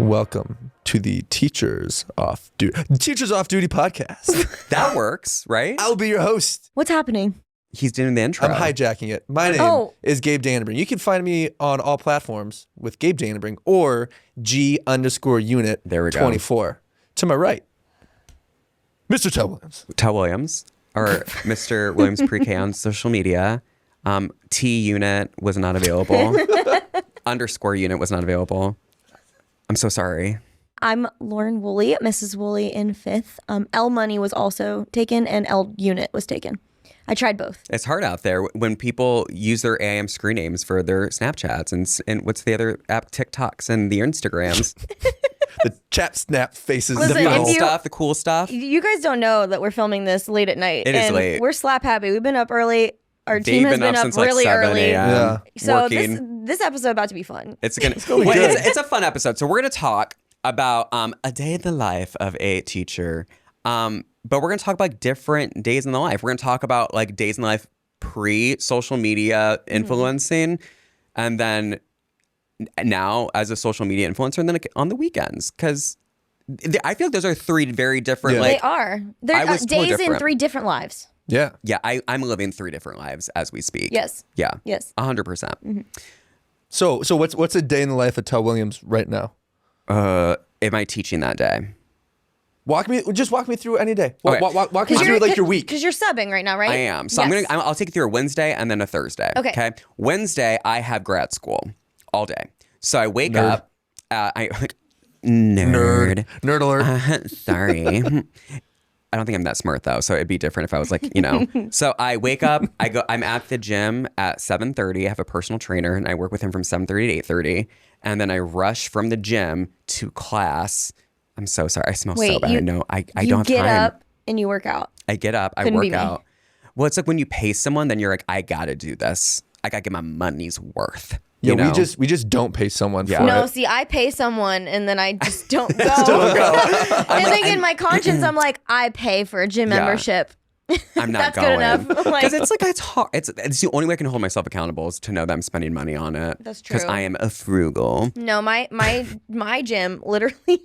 Welcome to the Teachers Off Duty podcast. That works, right? I'll be your host. What's happening? He's doing the intro. I'm hijacking it. My name is Gabe Danenbring. You can find me on all platforms with Gabe Danenbring or G_unit There we go. 24. To my right, Mr. Tell Williams. Tell Williams, or Mr. Williams pre-K on social media. T unit was not available. Underscore unit was not available. I'm so sorry. I'm Lauren Woolley, Mrs. Woolley in 5th. L Money was also taken and L Unit was taken. I tried both. It's hard out there when people use their AIM screen names for their Snapchats and what's the other app? TikToks and the Instagrams. The chat snap faces. Listen, the if you- Stuff, the cool stuff. You guys don't know that we're filming this late at night. It is and late. We're slap happy. We've been up early. Our team They've has been up since really like 7 early. a.m. Yeah. So working. this episode about to be fun. It's gonna be well, good. it's a fun episode. So we're gonna talk about a day in the life of a teacher. But we're gonna talk about different days in the life. We're gonna talk about like days in life pre-social media influencing, and then now as a social media influencer, and then like, on the weekends, because I feel like those are three very different. Yeah. They Like, are. I They're was totally days in different. 3 different lives. Yeah. yeah, I'm living 3 different lives as we speak. Yes. Yeah. Yes. 100%. So what's a day in the life of Tell Williams right now? Am I teaching that day? Walk me through any day. Okay. Walk me through like your week. Because you're subbing right now, right? I am. So Yes. I'll take you through a Wednesday and then a Thursday. Okay. Wednesday, I have grad school all day. So I wake Nerd. up. Nerd. Nerd alert. Sorry. I don't think I'm that smart though, so it'd be different if I was like, So I wake up, I'm at the gym at 7:30. I have a personal trainer and I work with him from 7:30 to 8:30. And then I rush from the gym to class. I'm so sorry. I smell so Wait, bad. you- I know. I You don't have get time. up and you work out. I get up, I Couldn't be work me. out. Well, it's like when you pay someone, then you're like, I gotta do this. I gotta get my money's worth. Yeah, you know? we just don't pay someone Yeah. for No, it. see, I pay someone and then I just don't go. Don't go. And then in my conscience, I'm like, I pay for a gym Yeah. membership. I'm not That's going. good enough. Like- Because it's hard. It's the only way I can hold myself accountable is to know that I'm spending money on it. That's Because true. I am a frugal. No, my gym literally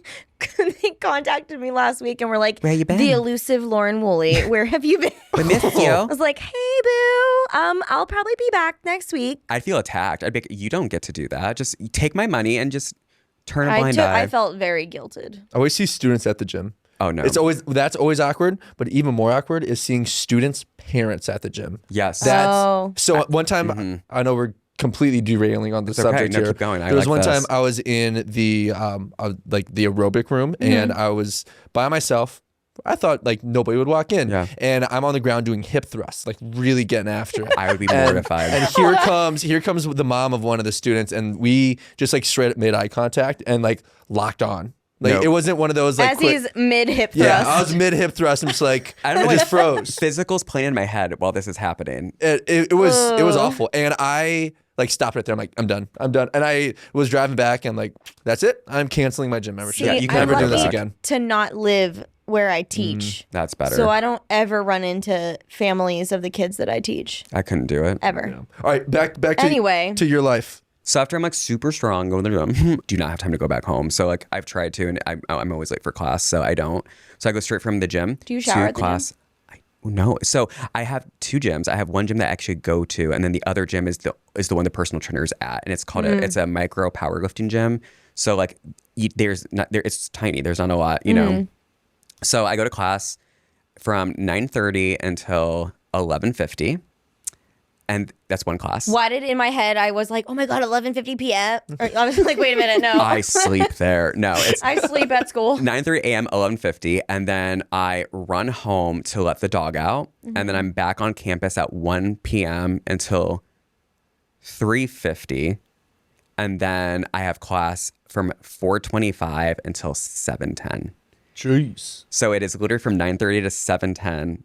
they contacted me last week and were like, Where you been? The elusive Lauren Woolley, where have you been? I miss I you. was like, hey boo, I'll probably be back next week. I'd feel attacked. I'd be like, you don't get to do that. Just take my money and just turn a blind eye. I felt very guilted. I always see students at the gym. Oh, no. That's always awkward, but even more awkward is seeing students' parents at the gym. Yes. So one time, I know we're completely derailing on the okay. subject No, here. keep going. I There was like one this. time I was in the the aerobic room and I was by myself. I thought like nobody would walk in, Yeah. and I'm on the ground doing hip thrusts, like really getting after it. I would be mortified. And here comes the mom of one of the students, and we just like straight up made eye contact and like locked on. Like Nope. it wasn't one of those like As quick, he's mid hip thrust. yeah, I was mid hip thrust. I'm just like I don't know I why just froze. Physical's playing in my head while this is happening. It was awful, and I like stopped right there. I'm like, I'm done, and I was driving back, and like, that's it. I'm canceling my gym membership. See, you can I'm never do this lucky again. to not live where I teach. That's better. So I don't ever run into families of the kids that I teach. I couldn't do it. Ever. All right, back to Anyway. to your life. So after I'm like super strong, going to the gym, do not have time to go back home. So like I've tried to, and I'm always late for class, so I don't. So I go straight from the gym Do you shower to at the gym? class. No. So I have 2 gyms. I have one gym that I actually go to, and then the other gym is the one the personal trainer is at, and it's called it's a micro powerlifting gym. So like it's tiny. There's not a lot, you know. So I go to class from 9:30 until 11:50. And that's one class. Why did in my head I was like, oh my God, 11:50 p.m. Or I was like, wait a minute, no. I sleep there. No, it's I sleep at school. 9:30 a.m., 11:50, and then I run home to let the dog out, and then I'm back on campus at 1 p.m. until 3:50, and then I have class from 4:25 until 7:10. Jeez. So it is literally from 9:30 to 7:10,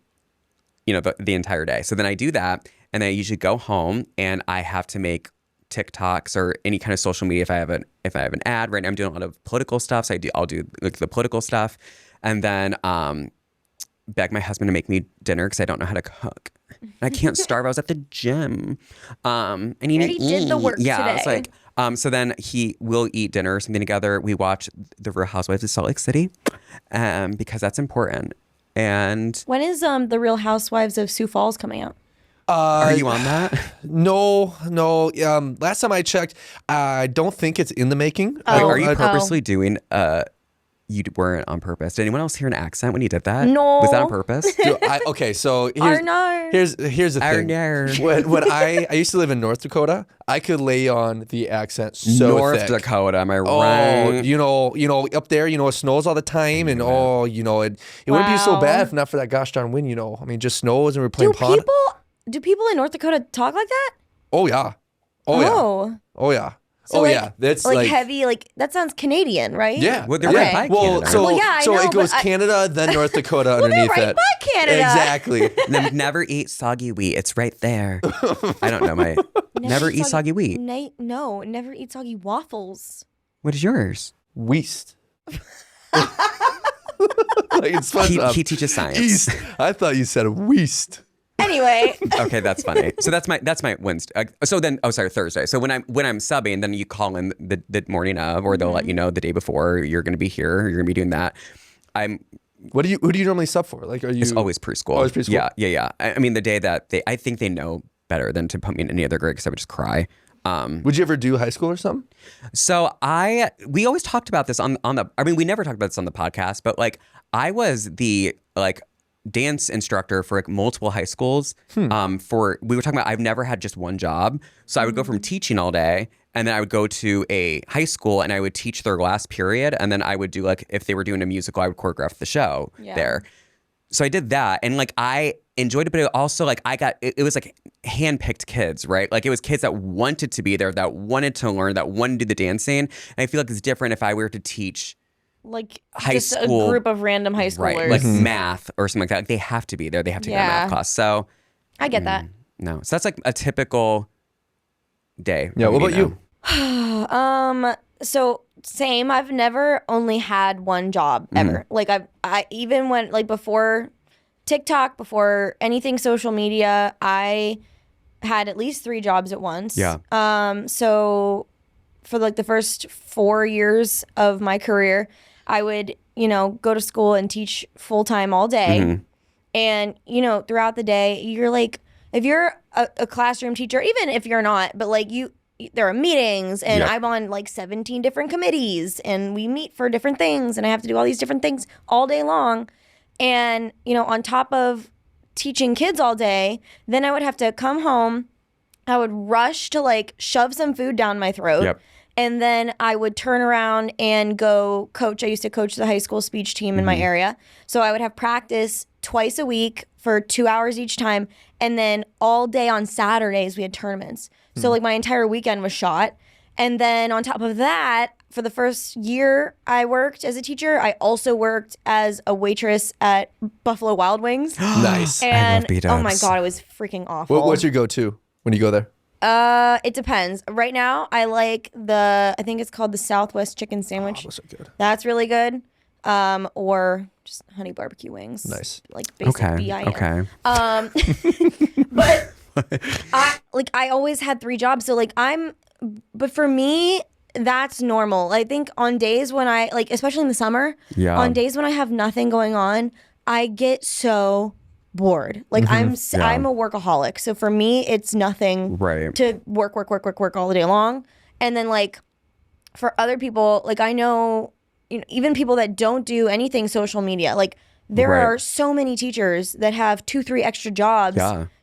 the entire day. So then I do that, and I usually go home, and I have to make TikToks or any kind of social media if I have an ad. Right now I'm doing a lot of political stuff, so I'll do like the political stuff, and then beg my husband to make me dinner because I don't know how to cook. I can't starve. I was at the gym. I need to already eat. did the work Yeah, I was today. like, So then we'll eat dinner or something together. We watch The Real Housewives of Salt Lake City, because that's important. And When is the Real Housewives of Sioux Falls coming out? are you on that? No. Last time I checked, I don't think it's in the making. Wait, Oh. are you Oh. purposely doing? You weren't on purpose. Did anyone else hear an accent when you did that? No. Was that on purpose? Okay, so Arnar. here's the thing. Arnar. When I used to live in North Dakota, I could lay on the accent so North thick. Dakota, am I Oh, right? you know, up there, it snows all the time, and it wouldn't be so Wow. bad if not for that gosh darn wind. I mean, just snows, and we're playing pond. Do people in North Dakota talk like that? Oh yeah, oh yeah. So That's like heavy, like that sounds Canadian, right? Yeah. Well, they're right by Well, Canada. so Well, yeah, I so know, it goes but Canada, then North Dakota they're underneath right it. by Canada. Exactly. Never eat soggy wheat. It's right there. I don't know. Never eat soggy wheat. No, never eat soggy waffles. What is yours? Weast. Like it's fun. He teaches science. East. I thought you said weast. Anyway, Okay, that's funny. So that's my Wednesday. Thursday. So when I'm subbing, then you call in the morning of, or they'll let you know the day before you're going to be here. You're going to be doing that. Who do you normally sub for? Like, are you? It's always preschool. Always preschool? Yeah. I mean, the day that I think they know better than to put me in any other grade because I would just cry. Would you ever do high school or something? So we always talked about this on the. I mean, we never talked about this on the podcast, but like I was the dance instructor for multiple high schools. We were talking about I've never had just one job, so I would go from teaching all day, and then I would go to a high school and I would teach their last period, and then I would do if they were doing a musical, I would choreograph the show there. So I did that, and I enjoyed it, but it also it was handpicked kids, right? Like it was kids that wanted to be there, that wanted to learn, that wanted to do the dancing. And I feel like it's different if I were to teach high just school, a group of random high schoolers. right? Like math or something like that. Like they have to be there. They have to get a math class. So I get that. no, so that's like a typical day. Yeah. What about you? So same. I've never only had one job ever. Like I even when before TikTok, before anything social media, I had at least 3 jobs at once. Yeah. So for the first 4 years of my career, I would, go to school and teach full time all day. And, throughout the day, you're if you're a classroom teacher, even if you're not, but there are meetings and I'm on 17 different committees and we meet for different things and I have to do all these different things all day long. And, on top of teaching kids all day, then I would have to come home. I would rush to shove some food down my throat. Yep. And then I would turn around and go coach. I used to coach the high school speech team in my area. So I would have practice twice a week for 2 hours each time. And then all day on Saturdays, we had tournaments. So my entire weekend was shot. And then on top of that, for the first year I worked as a teacher, I also worked as a waitress at Buffalo Wild Wings. Nice. And B-dubs. oh my God, it was freaking awful. What's your go-to when you go there? It depends. Right now, I like I think it's called the Southwest Chicken Sandwich. Those are good. That's really good. Or just honey barbecue wings. Nice. Basic Okay. BIM. Okay. But I always had 3 jobs, so but for me, that's normal. I think on days when I especially in the summer, on days when I have nothing going on, I get so bored. I'm a workaholic. So for me, it's nothing Right. to work all the day long. And then for other people, I know, even people that don't do anything social media, there Right. are so many teachers that have 2-3 extra jobs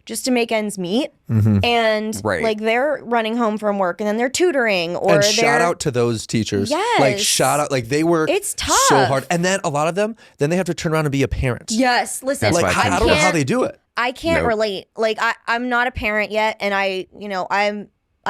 just to make ends meet. And Right. they're running home from work and then they're tutoring or And they're shout out to those teachers. Yes. Shout out. They work It's so tough. hard. And then a lot of them, then they have to turn around and be a parent. Yes, listen. That's why I I don't know how they do it. I can't Nope. relate. I'm not a parent yet, and I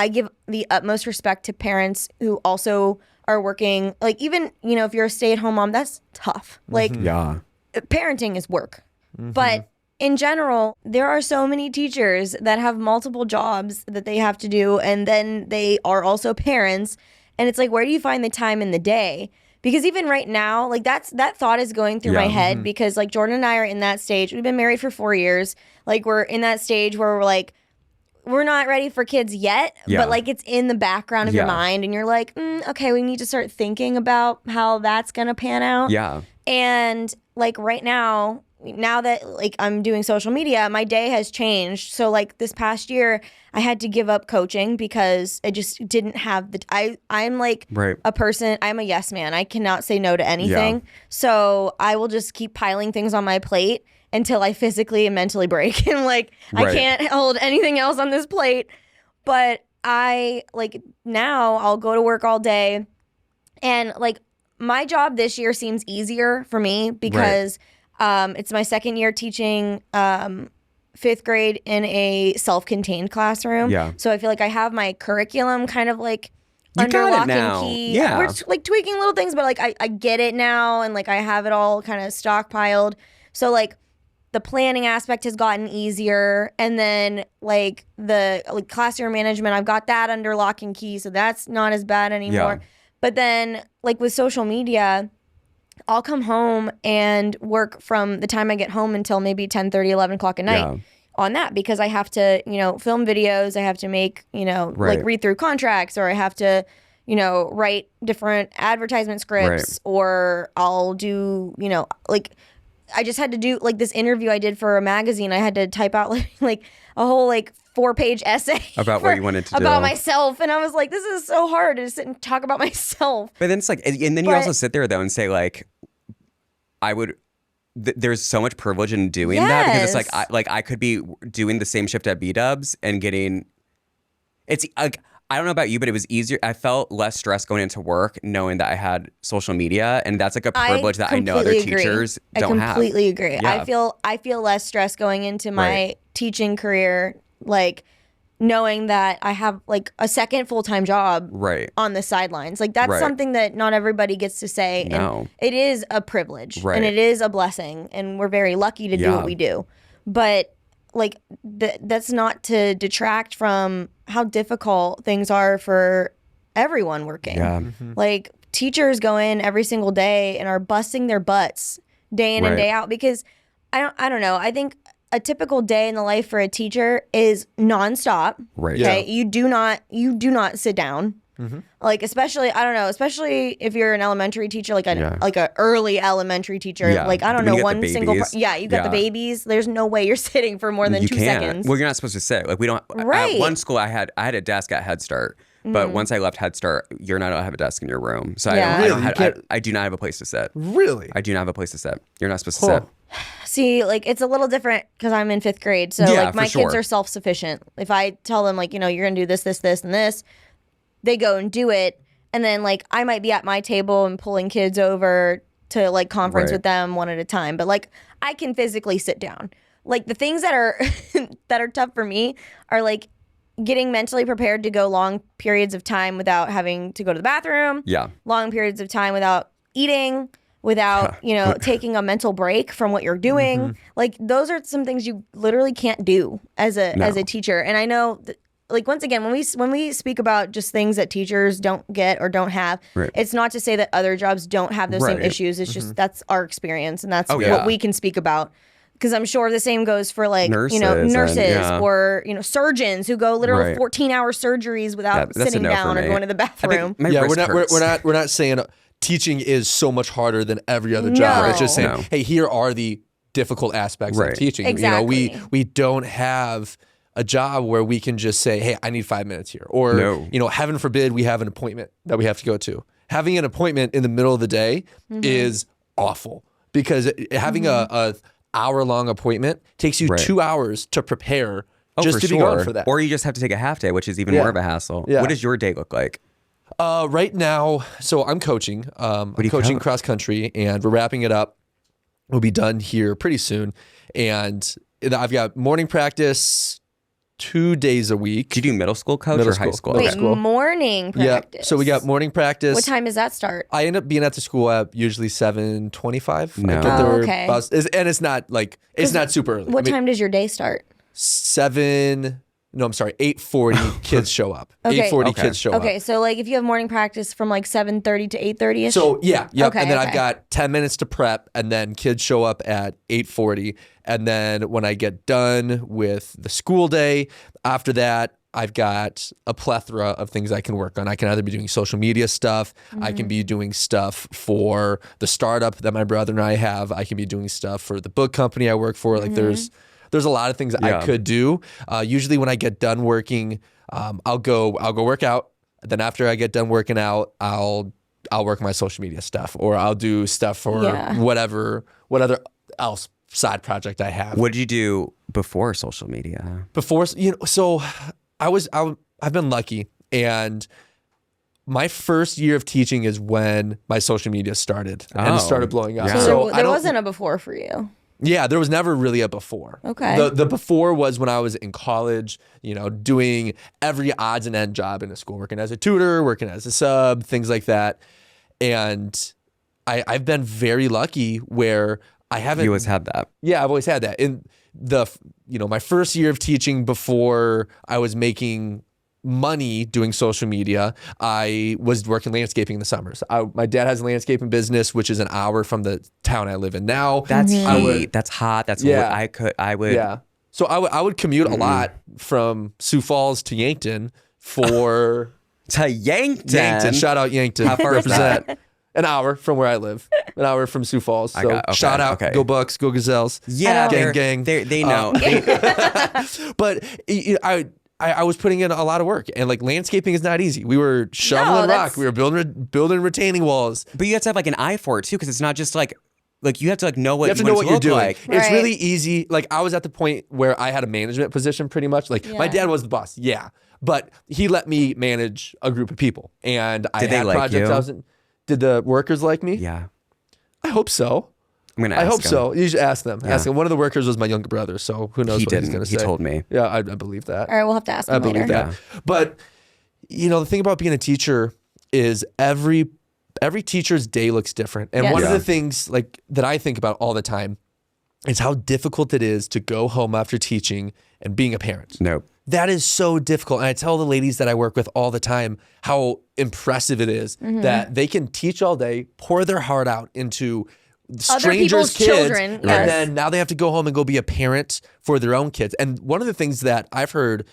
give the utmost respect to parents who also are working. Even if you're a stay-at-home mom, that's tough. Yeah. Parenting is work. But in general, there are so many teachers that have multiple jobs that they have to do, and then they are also parents. And it's where do you find the time in the day? Because even right now, that thought is going through my head because Jordan and I are in that stage. We've been married for 4 years. We're in that stage where we're we're not ready for kids yet, Yeah. but like it's in the background of your Yeah. mind, and you're like, okay, we need to start thinking about how that's gonna pan out. Yeah. And like right now that like I'm doing social media, my day has changed. So like this past year, I had to give up coaching because I just didn't have I'm like Right. a person, I'm a yes man. I cannot say no to anything. Yeah. So I will just keep piling things on my plate until I physically and mentally break. And like I Right. can't hold anything else on this plate. But I like now I'll go to work all day, and like my job this year seems easier for me because it's my second year teaching fifth grade in a self-contained classroom. Yeah. So I feel like I have my curriculum kind of like You under got it lock now. and key. Yeah. We're like tweaking little things, but like I get it now, and like I have it all kind of stockpiled. So like the planning aspect has gotten easier, and then like the like classroom management, I've got that under lock and key, so that's not as bad anymore. Yeah. But then like with social media, I'll come home and work from the time I get home until maybe 10:30, 11 o'clock at night Yeah. on that, because I have to, film videos, I have to make, Right. like read through contracts, or I have to, write different advertisement scripts, or I'll do, like I just had to do like this interview I did for a magazine. I had to type out like a whole like 4-page essay About what you wanted to about do. myself, and I was like, this is so hard to sit and talk about myself. But then it's like, and then you But- also sit there though and say like, there's so much privilege in doing that, because it's like, Yes. I could be doing the same shift at B-dubs and getting, it's like, I don't know about you, but it was easier. I felt less stressed going into work knowing that I had social media, and that's like a privilege that I know other completely agree. teachers I don't have. completely agree. Yeah. I feel less stress going into my Right. teaching career, like knowing that I have like a second full-time job Right. on the sidelines. Like that's Right. something that not everybody gets to say. No. And it is a privilege, Right. and it is a blessing, and we're very lucky to do Yeah. what we do. But like that's not to detract from how difficult things are for everyone working. Yeah. Like teachers go in every single day and are busting their butts day in and Right. day out, because I don't know. I think a typical day in the life for a teacher is nonstop. Right. Okay. You do not sit down. Like especially if you're an elementary teacher, like a early elementary teacher, Yeah. like I don't When know, you got the one single babies. you got the Yeah. babies. There's no way you're sitting for more than You 2 can't. seconds. Well, you're not supposed to sit. Like we don't. Right. At one school, I had a desk at Head Start, but once I left Head Start, you're not allowed to have a desk in your room. So Yeah. Really? You can't- I do not have a place to sit. Really? I do not have a place to sit. You're not supposed to Huh. sit. See, like it's a little different because I'm in 5th grade. So Yeah, like my for kids sure. are self-sufficient. If I tell them like, you're going to do this, this, this, and this, they go and do it. And then like I might be at my table and pulling kids over to like conference Right. with them one at a time. But like I can physically sit down. Like the things that are that are tough for me are like getting mentally prepared to go long periods of time without having to go to the bathroom. Yeah. Long periods of time without eating, without, taking a mental break from what you're doing. Mm-hmm. Like those are some things you literally can't do as a teacher. And I know like once again, when we speak about just things that teachers don't get or don't have, Right. it's not to say that other jobs don't have those same Right. issues. It's just that's our experience, and that's Oh, what yeah. we can speak about. Because I'm sure the same goes for like Nurses and- nurses yeah. or surgeons who go literally Right. 14-hour surgeries without that's a sitting no for down or me. going to the I think bathroom. my Yeah, wrist hurts. we're not saying teaching is so much harder than every other job. No. It's just saying, No. hey, here are the difficult aspects Right. of teaching. Exactly. We don't have a job where we can just say, hey, I need 5 minutes here. Or, No. heaven forbid we have an appointment that we have to go to. Having an appointment in the middle of the day is awful, because having a hour-long appointment takes you Right. 2 hours to prepare just for to be sure. gone for that. Or you just have to take a half day, which is even Yeah. more of a hassle. Yeah. What does your day look like? Right now, so I'm coaching. I'm do you coaching coach? cross country, and we're wrapping it up. We'll be done here pretty soon. And I've got morning practice 2 days a week. Do you do middle school coach Middle or high school. school? Middle Wait, school. morning Yeah. practice. So we got morning practice. What time does that start? I end up being at the school at usually 7:25. No. I get Oh, there okay. and it's not like it's not super early. What I mean, time does your day start? 7 No, I'm sorry, 8:40 kids show up. Okay. 8:40 Okay. kids show up. Okay, so like if you have morning practice from like 7:30 to 8:30ish. So yeah, yep. Okay, And then okay. I've got 10 minutes to prep, and then kids show up at 8:40. And then when I get done with the school day, after that, I've got a plethora of things I can work on. I can either be doing social media stuff. I can be doing stuff for the startup that my brother and I have. I can be doing stuff for the book company I work for. Like there's a lot of things I could do. Usually when I get done working, I'll go work out. Then after I get done working out, I'll work my social media stuff, or I'll do stuff for whatever else side project I have. What did you do before social media? Before, so I've been lucky, and my first year of teaching is when my social media started and it started blowing up. Yeah. So I there don't- wasn't a before for you. Yeah, there was never really a before. Okay. The before was when I was in college, doing every odds and end job in a school, working as a tutor, working as a sub, things like that. And I've been very lucky where I haven't. You always had that. Yeah, I've always had that. In my first year of teaching, before I was making money doing social media, I was working landscaping in the summers. My dad has a landscaping business, which is an hour from the town I live in now. That's I heat. would- That's hot. That's Yeah. I would. Yeah. So I would commute a lot from Sioux Falls to Yankton for To Yankton. Yankton. Shout out Yankton. How far is Represent. An hour from where I live. An hour from Sioux Falls. So okay, shout out. okay. Go Bucks. Go Gazelles. Yeah, Gang, they're- gang. They know. But I was putting in a lot of work, and like landscaping is not easy. We were shoveling that's- rock. We were building retaining walls. But you have to have like an eye for it too, because it's not just like you have to like know what You have to what know it's what you're look doing. like. It's Right. really easy. Like I was at the point where I had a management position pretty much. Like my Yeah. dad was the boss, yeah, but he let me manage a group of people, and I Did they had like projects you? I was in. Did the workers like me? Yeah, I hope so. I'm gonna. Ask I hope him. so. You should ask them. Yeah. Ask them. One of the workers was my younger brother, so who knows He what he's didn't. going to He say. told me. Yeah, I believe that. All right, we'll have to ask I him believe later. that. But the thing about being a teacher is every teacher's day looks different. And Yes. one of Yeah. the things like that I think about all the time is how difficult it is to go home after teaching and being a parent. Nope. That is so difficult. And I tell the ladies that I work with all the time how impressive it is Mm-hmm. that they can teach all day, pour their heart out into Other strangers' people's kids, children, and yes. then now they have to go home and go be a parent for their own kids. And one of the things that I've heard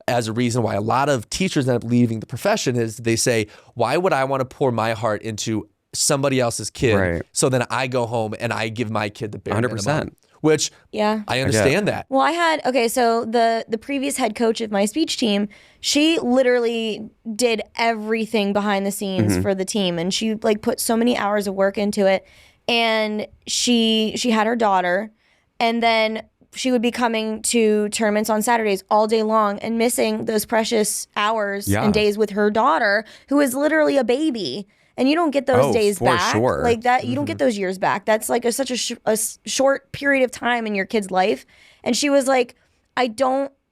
as a reason why a lot of teachers end up leaving the profession is they say, why would I want to pour my heart into somebody else's kid? Right. So then I go home and I give my kid the bare 100%. minimum, which Yeah. I understand that. Well, I had so the previous head coach of my speech team, she literally did everything behind the scenes for the team, and she like put so many hours of work into it. And she had her daughter, and then she would be coming to tournaments on Saturdays all day long and missing those precious hours Yeah. and days with her daughter, who is literally a baby. And you don't get those Oh, days for back sure. like that. You don't get those years back. That's like such a short period of time in your kid's life. And she was like,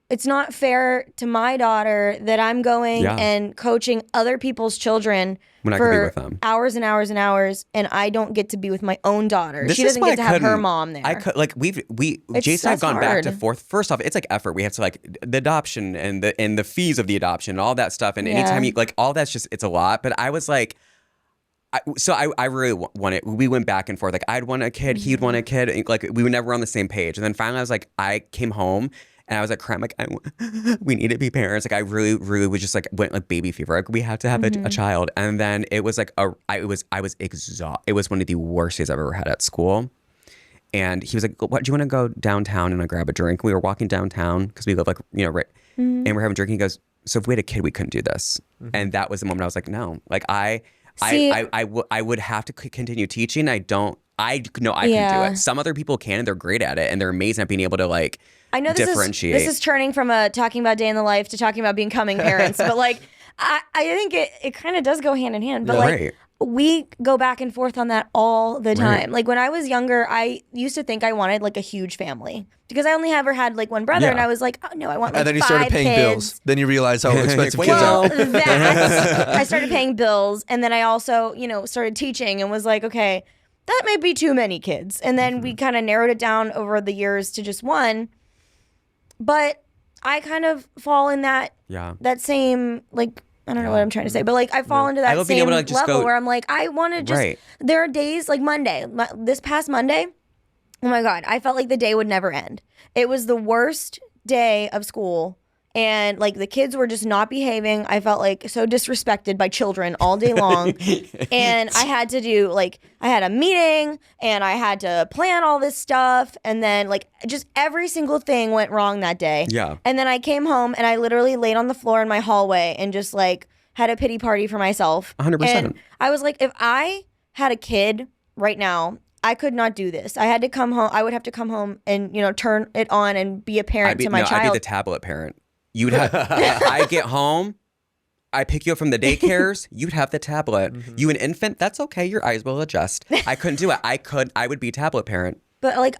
it's not fair to my daughter that I'm going Yeah. and coaching other people's children When I could be for with them. hours and hours and hours, and I don't get to be with my own daughter. This She is doesn't why get to I have her couldn't- mom there. I could like we Jason and I've that's gone back to hard. forth. First off, it's like effort. We have to like the adoption and the fees of the adoption and all that stuff. And Yeah. anytime you like all that's just it's a lot. But I was like. I really wanted. We went back and forth. Like I'd want a kid, he'd want a kid. And, like we were never on the same page. And then finally, I was like, I came home and I was like, crying, like we need to be parents. Like I really, really was just like went like baby fever. Like we have to have a child. And then it was like I was exhausted. It was one of the worst days I've ever had at school. And he was like, "What? Do you want to go downtown and grab a drink?" We were walking downtown because we live like right, and we're having a drink. And he goes, "So if we had a kid, we couldn't do this." And that was the moment I was like, "No." Like See- I would have to continue teaching. I know I can do Yeah. it. Some other people can, and they're great at it, and they're amazing at being able to like I know differentiate. this is turning from a talking about day in the life to talking about becoming parents, but like I think it kind of does go hand in hand. But Yeah. like Right. we go back and forth on that all the time. Right. Like when I was younger, I used to think I wanted like a huge family because I only ever had like one brother, Yeah. and I was like, oh no, I want like And then you 5 started paying kids. bills. Then you realize how expensive kids Well, are. that I started paying bills, and then I also, started teaching and was like, okay, that might be too many kids. And then we kind of narrowed it down over the years to just one. But I kind of fall in that Yeah. that same like I don't know what I'm trying to say, but like I fall into I that love being same able to just level go- where I'm like I want to just. Right. There are days like Monday, this past Monday. Oh my God, I felt like the day would never end. It was the worst day of school. And like the kids were just not behaving. I felt like so disrespected by children all day long. And I had to do like, I had a meeting and I had to plan all this stuff. And then like just every single thing went wrong that day. Yeah. And then I came home and I literally laid on the floor in my hallway and just like had a pity party for myself. 100%. And I was like, if I had a kid right now, I could not do this. I had to come home. I would have to come home and, turn it on and be a parent to my I'd child. be the tablet parent. You'd have. I get home. I pick you up from the daycares. You'd have the tablet. You an infant? That's okay. Your eyes will adjust. I couldn't do it. I would be tablet parent. But like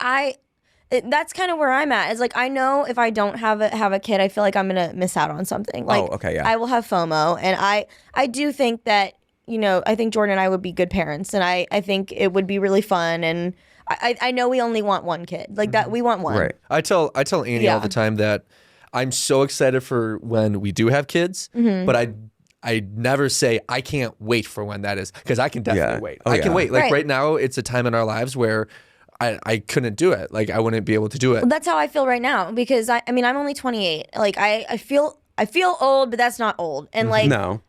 that's kind of where I'm at. It's like I know if I don't have a kid, I feel like I'm gonna miss out on something. Like, okay, yeah. I will have FOMO, and I do think that I think Jordan and I would be good parents, and I think it would be really fun. And I know we only want one kid, like that. We want one. Right. I tell Annie all the time that I'm so excited for when we do have kids, but I never say I can't wait for when that is, because I can definitely wait. I can wait. Like right now, it's a time in our lives where I couldn't do it. Like I wouldn't be able to do it. Well, that's how I feel right now because I mean I'm only 28. Like I feel old, but that's not old. And like No.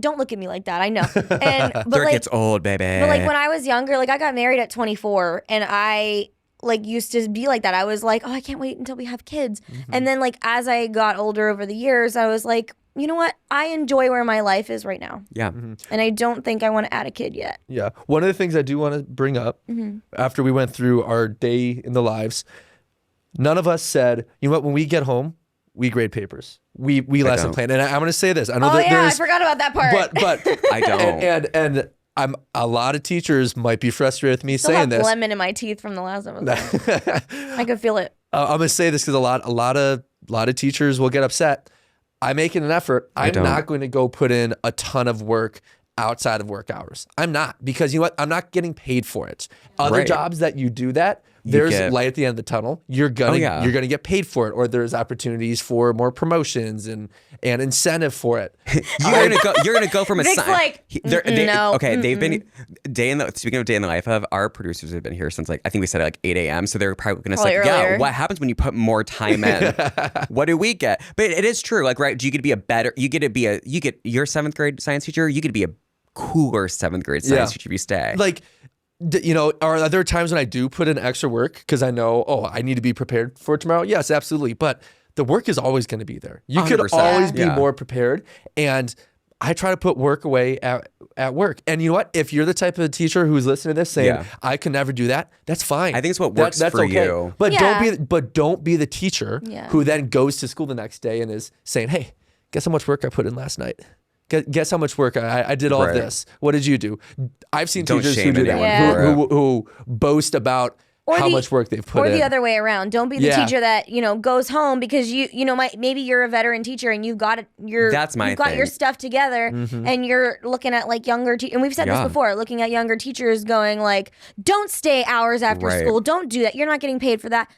Don't look at me like that. I know. And but Dirt like gets old, baby. but like when I was younger, like I got married at 24, and I like used to be like that. I was like, oh, I can't wait until we have kids. And then like as I got older over the years, I was like, you know what? I enjoy where my life is right now. Yeah. And I don't think I want to add a kid yet. Yeah. One of the things I do want to bring up after we went through our day in the lives, none of us said, you know what, when we get home, we grade papers. We lesson don't. plan. And I'm going to say this. I know Oh that yeah, I there's forgot about that part. but I don't. and I'm a lot of teachers might be frustrated with me Still saying have this. lemon in my teeth from the last one. I could feel it. I'm going to say this because a lot of teachers will get upset. I'm making an effort. I'm don't. not going to go put in a ton of work outside of work hours. I'm not, because you know what? I'm not getting paid for it. Other Right. jobs that you do that, there's get- light at the end of the tunnel. You're gonna yeah. you're gonna get paid for it, or there's opportunities for more promotions and incentive for it. You're gonna go from a Vic's sign. like, no, Okay, they've been speaking of day in the life of, our producers have been here since like I think we said like 8 a.m. So they're probably gonna say, Probably yeah, earlier. what happens when you put more time in? What do we get? But it is true. Like, right? Do you get to be your 7th grade science teacher? You get to be a cooler 7th grade science teacher if you stay. Like, are there times when I do put in extra work because I know, I need to be prepared for tomorrow? Yes, absolutely. But the work is always going to be there. You could 100%. always be Yeah. more prepared. And I try to put work away at work. And you know what? If you're the type of teacher who's listening to this saying, Yeah. I can never do that, that's fine. I think it's what works that's for okay. you. But Yeah. don't be the teacher Yeah. who then goes to school the next day and is saying, hey, guess how much work I put in last night? Guess how much work I did all of Right. this. What did you do? I've seen Don't teachers who shame do that, anyone for it. who boast about how much work they've put or in. the other way around. Don't be the Yeah. teacher that goes home because maybe you're a veteran teacher and you've got your stuff together and you're looking at like younger and we've said this Yeah. before, looking at younger teachers going like, don't stay hours after Right. school, don't do that, you're not getting paid for that.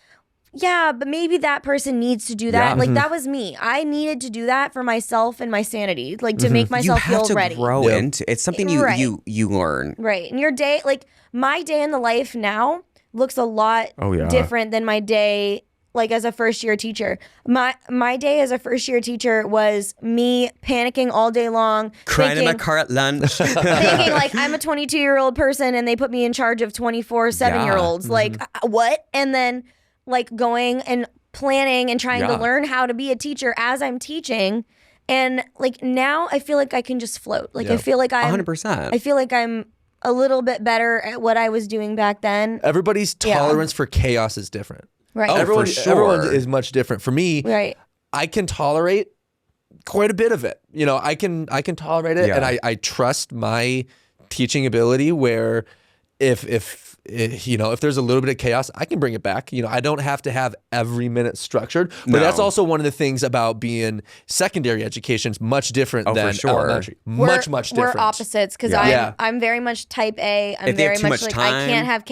Yeah, but maybe that person needs to do that. Yeah. Like that was me. I needed to do that for myself and my sanity, like to make you myself have feel to ready. grow Yep. into. It's something you Right. you learn. Right. And your day, like my day in the life now looks a lot Oh, yeah. different than my day like as a first year teacher. My day as a first year teacher was me panicking all day long, Crying in my thinking, car at lunch. thinking like I'm a 22-year-old person and they put me in charge of 24 7-year-olds. Like what? And then like going and planning and trying to Yeah. learn how to be a teacher as I'm teaching. And like now I feel like I can just float. Like I Yep. feel like I'm 100%. I feel like I'm a little bit better at what I was doing back then. Everybody's Yeah. tolerance for chaos is different. Right. Oh, Everyone for everyone sure. is much different. For me, Right. I can tolerate quite a bit of it. I can tolerate it, Yeah. and I trust my teaching ability. Where if there's a little bit of chaos, I can bring it back. I don't have to have every minute structured. But that's No. also one of the things about being secondary education is much different Oh, for than sure. elementary. Much different. We're opposites because Yeah. Yeah. I'm very much type A. I'm If they have very too much much like I time- can't have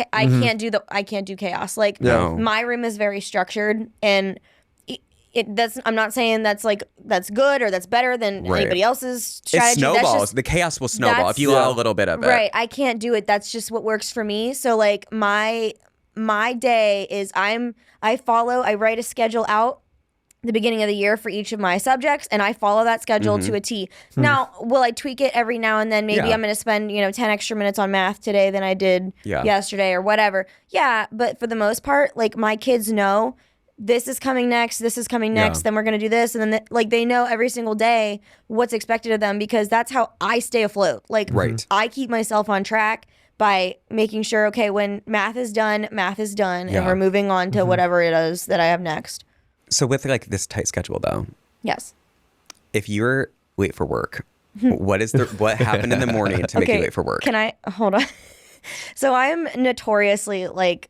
I can't do chaos. Like No. my room is very structured and I'm not saying that's good or that's better than Right. anybody else's It strategy. That's snowballs. just, The chaos will snowball that's- if you allow a little bit of it. right. I can't do it. That's just what works for me. So like my day is I write a schedule out the beginning of the year for each of my subjects, and I follow that schedule to a T. Now, will I tweak it every now and then? Maybe Yeah. I'm going to spend 10 extra minutes on math today than I did yesterday or whatever. Yeah, but for the most part, like my kids know this is coming next, this is coming next, then we're going to do this, and then they know every single day what's expected of them, because that's how I stay afloat. Like Right. I keep myself on track by making sure, okay, when math is done, and Yeah. we're moving on to whatever it is that I have next. So with like this tight schedule though, Yes. if you're late for work, what happened in the morning to make you late for work? Can I hold on? So I'm notoriously like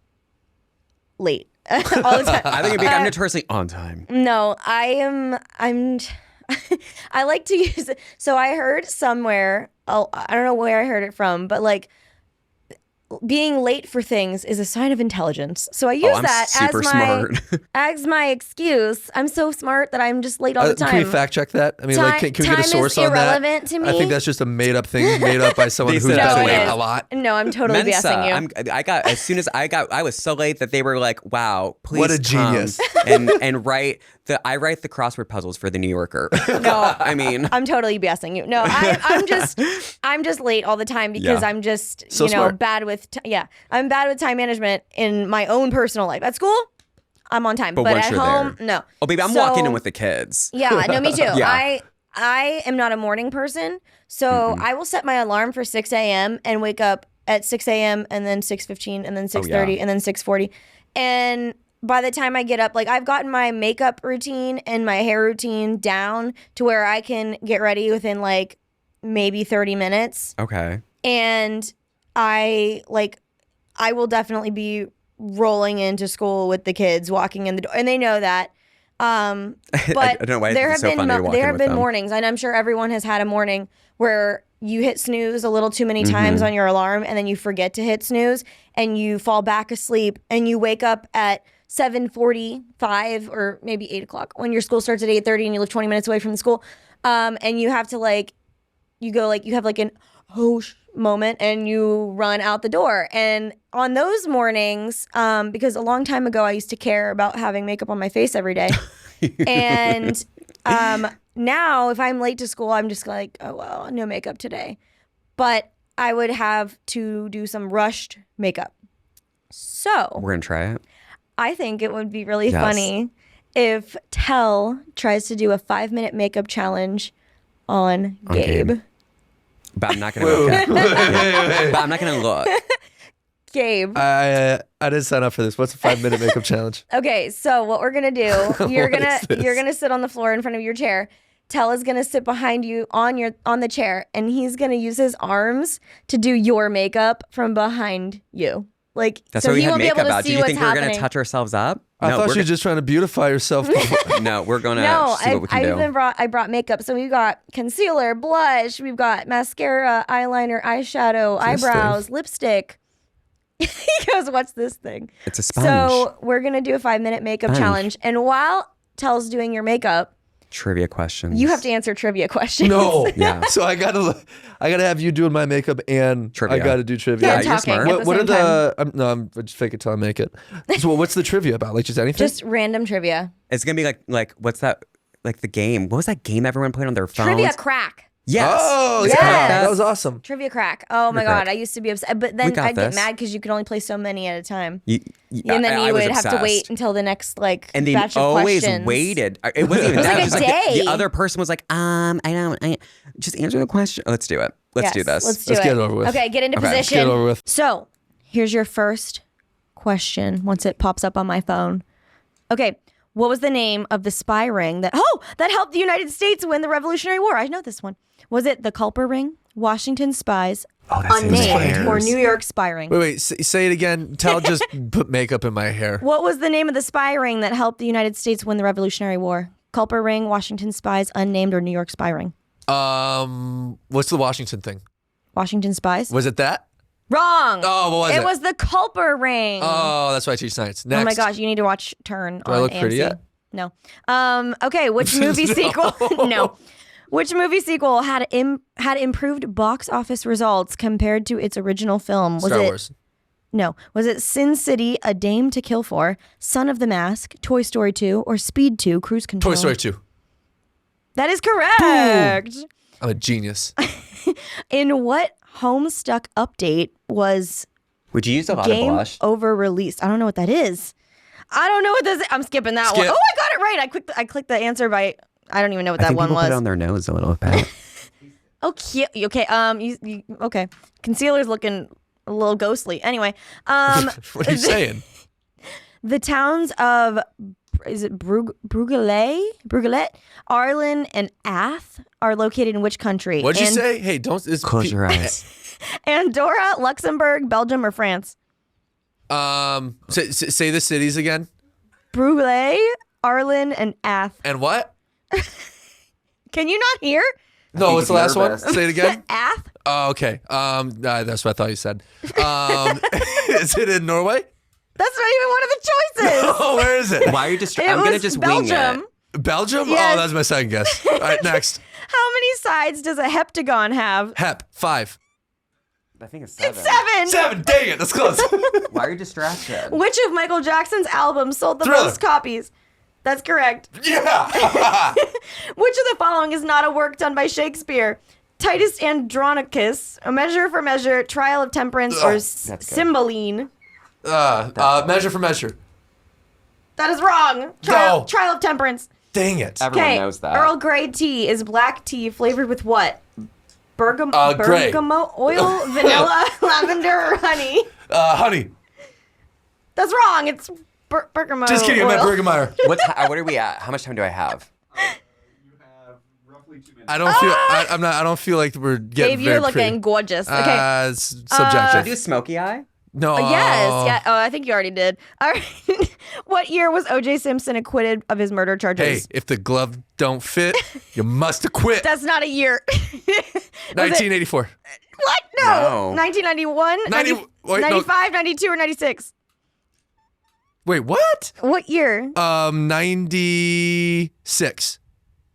late all the time. I think I'm notoriously on time. No, I'm I like to use it. So I heard somewhere, I don't know where I heard it from, but like being late for things is a sign of intelligence. So I use I'm that super smart. as my excuse. I'm so smart that I'm just late all the time. Can we fact check that? I mean, like, can we get a source time is on that? irrelevant to me. I think that's just a made up thing, made up by someone They who's said been so. late No, a lot. No, I'm totally Mensa, BSing you. I was so late that they were like, "Wow, please What a come genius." and I write the crossword puzzles for the New Yorker." No, I mean, I'm totally BSing you. No, I'm just late all the time because Yeah. I'm just So smart. bad with I'm bad with time management in my own personal life. At school, I'm on time, but once at you're home, there. no. oh baby, I'm So- walking in with the kids. Yeah, no, me too. Yeah. I am not a morning person, so I will set my alarm for 6 a.m. and wake up at 6 a.m. and then 6:15 and then 6:30 and then 6:40, and by the time I get up, like I've gotten my makeup routine and my hair routine down to where I can get ready within like maybe 30 minutes, Okay. and I will definitely be rolling into school with the kids, walking in the door, and they know that. But I don't know why there it's have so been funny to walk there in have with been them. mornings, and I'm sure everyone has had a morning where you hit snooze a little too many times on your alarm, and then you forget to hit snooze, and you fall back asleep, and you wake up at 7:45 or maybe 8 o'clock when your school starts at 8:30, and you live 20 minutes away from the school, and you have to you have like an moment and you run out the door. And on those mornings, because a long time ago I used to care about having makeup on my face every day. And now if I'm late to school, I'm just like, oh well, no makeup today. But I would have to do some rushed makeup. So We're gonna try it. I think it would be really Yes. funny if Tell tries to do a 5-minute makeup challenge on Gabe. Gabe. But I'm not gonna look at it. But I'm not gonna look. Gabe. I didn't sign up for this. What's a 5-minute makeup challenge? Okay, so what we're gonna do? You're What gonna is this? you're gonna sit on the floor in front of your chair. Tell is gonna sit behind you on the chair, and he's gonna use his arms to do your makeup from behind you. Like That's so what we he had won't be makeup able to about. see Do you what's think we're happening. gonna touch ourselves up? I thought we're you were just trying to beautify yourself. before- No, we're gonna No, see what we can do. I brought makeup. So we've got concealer, blush, we've got mascara, eyeliner, eyeshadow, eyebrows, lipstick. He goes, "What's this thing?" It's a sponge. So we're gonna do a 5-minute makeup Sponge. challenge, and while Tell's doing your makeup, Trivia questions. you have to answer trivia questions. No. Yeah. So I gotta have you doing my makeup and Trivia. I gotta do trivia. Yeah, you're talking smart. at the What are same time. the? I'm just fake it till I make it. So what's the trivia about? Like just anything? Just random trivia. It's gonna be like what's that? Like the game. What was that game everyone played on their phones? Trivia crack. Yes. Oh Yes. yeah, that was awesome. Trivia crack. Oh my Trivia god, crack. I used to be upset, but We then got I'd get this. mad because you could only play so many at a time, You, and then I you was would have to obsessed. wait until the next And they batch of always questions. waited. It wasn't even was that. like It was a just like day. the other person was like, I just answer the question. Let's do it. Let's do this. Let's do Let's it. get it over with. Okay, get into Okay. position. Get it over with. So, here's your first question once it pops up on my phone. Okay, what was the name of the spy ring that helped the United States win the Revolutionary War? I know this one. Was it the Culper ring, Washington spies, Oh, that seems unnamed, hairs. or New York spy ring? Wait, say it again. Tell just put makeup in my hair. What was the name of the spy ring that helped the United States win the Revolutionary War? Culper ring, Washington spies, unnamed, or New York spy ring? What's the Washington thing? Washington spies? Was it that? Wrong. Oh, what was it? It was the Culper ring. Oh, that's why I teach science. Next. Oh my gosh, you need to watch Turn Do I on look pretty AMC. yet? No. Okay, which movie sequel? No. Which movie sequel had improved box office results compared to its original film? Was Star it Wars. No. Was it Sin City, A Dame to Kill For, Son of the Mask, Toy Story 2, or Speed 2, Cruise Control? Toy Story 2. That is correct. I'm a genius. In what Homestuck update was Would you use a lot game of blush? over released? I don't know what that is. I don't know what this is. I'm skipping that one. Skip. Oh, I got it right. I clicked the answer by, I don't even know what I that think one people put it was. on their nose a little bit. Oh, cute. Okay. Okay. Concealer's looking a little ghostly. Anyway, What are you saying? the towns of Brugelet, Arlen, and Ath are located in which country? What'd you say? Hey, don't. Close your eyes. Andorra, Luxembourg, Belgium, or France? Say the cities again. Brugelet, Arlen, and Ath. And what? Can you not hear? No, what's the last one? nervous. Say it again. Ath? Oh, okay. That's what I thought you said. Is it in Norway? That's not even one of the choices. Oh, where is it? Why are you It I'm gonna was just Belgium. wing Belgium? Yes. Oh, that's my second guess. All right, next. How many sides does a heptagon have? Hep. 5. it. I think it's 7. Seven. 7. Dang it. That's close. Why are you distracted? Which of Michael Jackson's albums sold the Thriller. most copies? That's correct. Yeah. Which of the following is not a work done by Shakespeare? Titus Andronicus, A Measure for Measure, Trial of Temperance, or That's good. Cymbeline? Measure for measure. That is wrong. No. Trial of Temperance. Dang it. Everyone Okay. knows that. Earl Grey tea is black tea flavored with what? Grey. Bergamot oil, vanilla, lavender, or honey? Honey. That's wrong. It's bergamot. Just kidding. I meant oil. Bergemeyer. What are we at? How much time do I have? You have roughly 2 minutes. I don't feel. I'm not. I don't feel like we're getting Dave, you're very pretty. looking gorgeous. Okay. It's subjective. Should I do smoky eye? No. Yes. Yeah. Oh, I think you already did. All right. What year was O.J. Simpson acquitted of his murder Hey, charges? if the glove don't fit, you must acquit. That's not a year. Was it- 1984. What? No. No. 1991, 90 wait, no. 95, 92, or 96? Wait, what? What year? 96.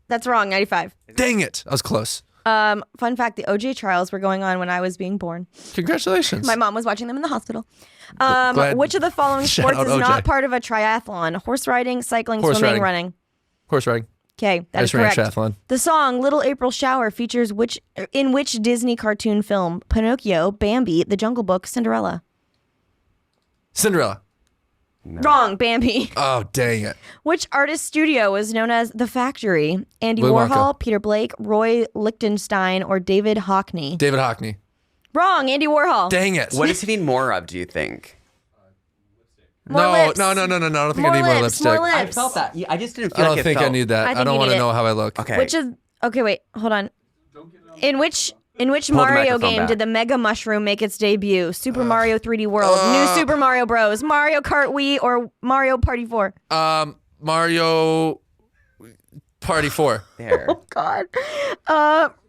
That's wrong. 95. Dang it. I was close. Fun fact, the OJ trials were going on when I was being born. Congratulations. My mom was watching them in the hospital. Glad- Which of the following Shout sports out is OJ. not part of a triathlon? Horse riding, cycling, Horse swimming, riding. running. Horse riding. Okay, that I is just ran a correct. triathlon. The song "Little April Shower" features which Disney cartoon film? Pinocchio, Bambi, The Jungle Book, Cinderella. Cinderella. Wrong, Bambi. Oh, dang it. Which artist studio was known as The Factory? Andy Willy Warhol, Wonka. Peter Blake, Roy Lichtenstein, or David Hockney? David Hockney. Wrong, Andy Warhol. Dang it. What does he need more of, do you think? More no, lips. no. I don't think More I need more lips, lipstick. more I lips. felt that. I just didn't I feel don't like it think I felt- need that. I I, think don't you want need to it. know how I look. Okay. Which is okay? Wait, hold on. In which the Mario microphone game back. did the Mega Mushroom make its debut? Super Mario 3D World, New Super Mario Bros, Mario Kart Wii, or Mario Party 4? Mario Party 4. There. God,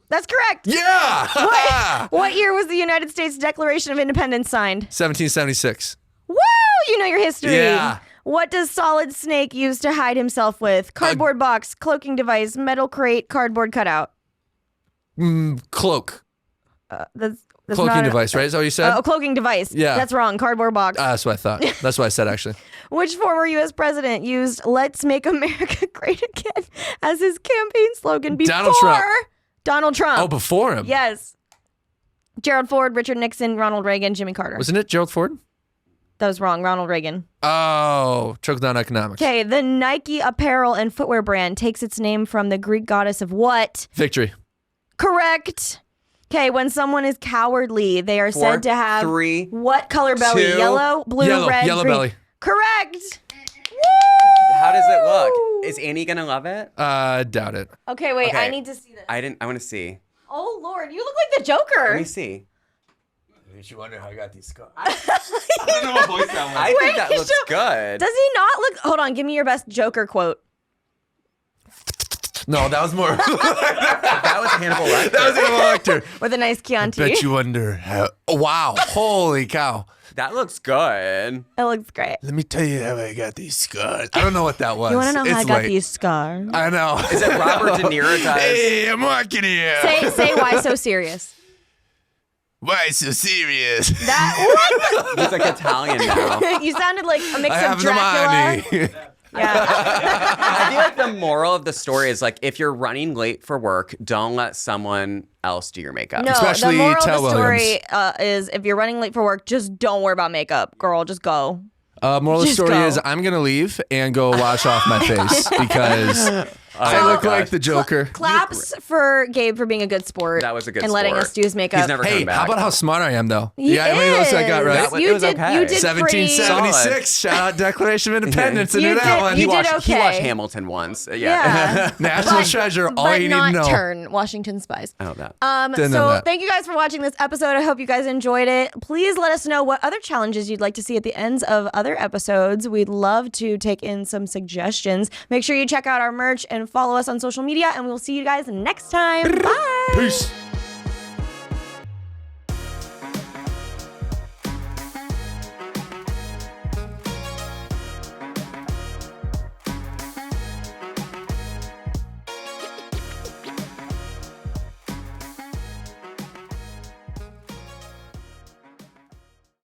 that's correct. Yeah. What year was the United States Declaration of Independence signed? 1776. Woo! You know your history. Yeah. What does Solid Snake use to hide himself with? Cardboard box, cloaking device, metal crate, cardboard cutout. Cloak. That's Cloaking not device, right? Is that what you said? cloaking device. Yeah. That's wrong. Cardboard box. That's what I thought. That's what I said, actually. Which former U.S. president used "Let's Make America Great Again" as his campaign slogan before Donald Trump. Donald Trump? Oh, before him. Yes. Gerald Ford, Richard Nixon, Ronald Reagan, Jimmy Carter. Wasn't it Gerald Ford? That was wrong. Ronald Reagan. Oh, trickle-down economics. Okay, the Nike apparel and footwear brand takes its name from the Greek goddess of what? Victory. Correct. Okay, when someone is cowardly, they are 4, said to have 3. what color belly? 2. Yellow, blue, Yellow. red, Yellow green. belly. Correct. How does it look? Is Annie gonna love it? Doubt it. Okay, wait. Okay. I need to see this. I want to see. Oh Lord, you look like the Joker. Let me see. Did you wonder how I got these scars? I don't know what voice that was. I think that Wait, looks show- good. Does he not look? Hold on, give me your best Joker quote. No, that was more. That was Hannibal Lecter. That was Hannibal Lecter. With a nice Chianti. Bet you wonder how. Oh, wow. Holy cow. That looks good. It looks great. Let me tell you how I got these scars. I don't know what that was. You want to know how I It's got late. these scars? I know. Is it Robert De Niro does? Hey, I'm walking here. Say why so serious? Why so serious? That He's like Italian now. you sounded like a mix I of have the Dracula. money. Yeah. I feel like the moral of the story is like if you're running late for work, don't let someone else do your makeup. No, Especially the moral of Tell the story Williams. is if you're running late for work, just don't worry about makeup, girl. Just go. Moral of the Just story go. is I'm gonna leave and go wash off my face because I Oh, look gosh. like the Joker. Claps for Gabe for being a good sport. That was a good and letting sport. us do his makeup. He's never Hey, coming back. how about how smart I am though? He yeah, how many votes I got right? is. That You was did. okay. You did pretty. 1776. Shout out Declaration of Independence. I You knew that did- one. you he watched, did he watched okay. Hamilton once. Yeah. National treasure. All but you need not to know. Turn Washington Spies. Oh, that. Didn't know So that. thank you guys for watching this episode. I hope you guys enjoyed it. Please let us know what other challenges you'd like to see at the ends of other episodes. We'd love to take in some suggestions. Make sure you check out our merch and follow us on social media, and we'll see you guys next time. Bye. Peace.